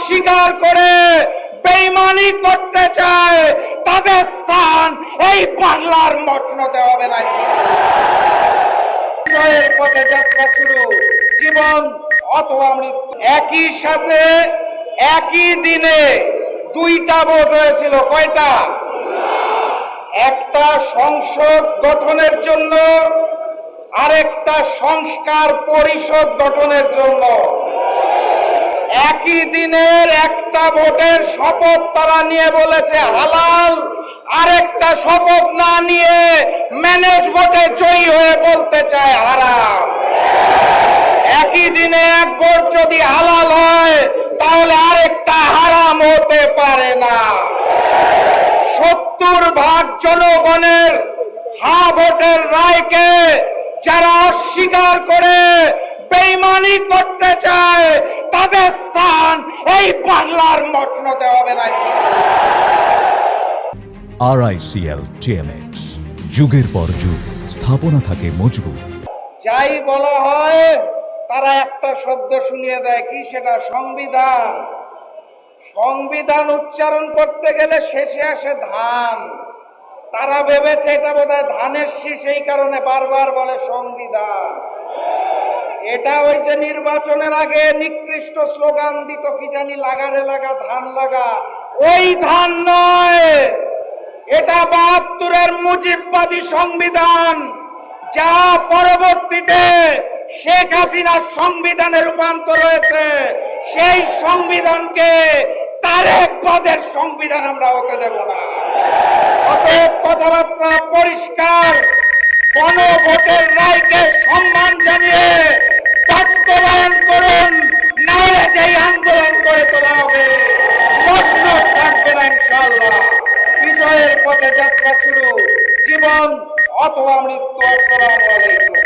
অস্বীকার করে বেঈমানি করতে চায় তাদের স্থান এই বাংলার মসনদে হবে না। বিজয়ের পথে যাত্রা শুরু, জীবন অথবা মৃত্যু। একই সাথে একই দিনে দুইটা ভোট হয়েছিল। কয়টা? একটা সংসদ গঠনের জন্য, আরেকটা সংস্কার পরিষদ গঠনের জন্য। একই দিনের একটা ভোটের শপথ তারা নিয়ে বলেছে হালাল, আরেকটা শপথ না নিয়ে ম্যানেজ ভোটে জয়ী হয়ে বলতে চায় হারাম। একই দিনে এক ভোট যদি হালাল হয় তাহলে আরেকটা হারাম হতে পারে না। 70% জনগণের হ্যাঁ ভোটের রায়কে যারা অস্বীকার করে বেঈমানি করতে চায় তাদের স্থান এই বাংলার মসনদে হবে না। RICL TMX, যুগের পর যুগ স্থাপনা থাকে মজবুত। যাই বলা হয় তারা একটা শব্দ শুনিয়ে দেয়, কি সেটা? সংবিধান। সংবিধান উচ্চারণ করতে গেলে শেষে আসে ধান। তারা ভেবেছে এটা বোধহয় ধানের শীষ, এই কারণে বারবার বলে সংবিধান। এটা ওই যে নির্বাচনের আগে নিকৃষ্ট স্লোগান দিত, কি জানি, লাগারে লাগা ধান লাগা, ওই ধান নয়। এটা ৭২-এর মুজিববাদী সংবিধান, যা পরবর্তীতে শেখ হাসিনার সংবিধানে রূপান্তর হয়েছে। সেই সংবিধানকে তারেক পদের সংবিধান আমরা হতে দেব না। অতএব কথাবার্তা পরিষ্কার, গণভোটের রায়কে সম্মান জানিয়ে বাস্তবায়ন করুন, নাহলে যেই আন্দোলন করে তোলা হবে মসনদ থাকবে না ইনশাআল্লাহ। বিজয়ের পথে যাত্রা শুরু, জীবন অথবা মৃত্যু। আসসালামু আলাইকুম।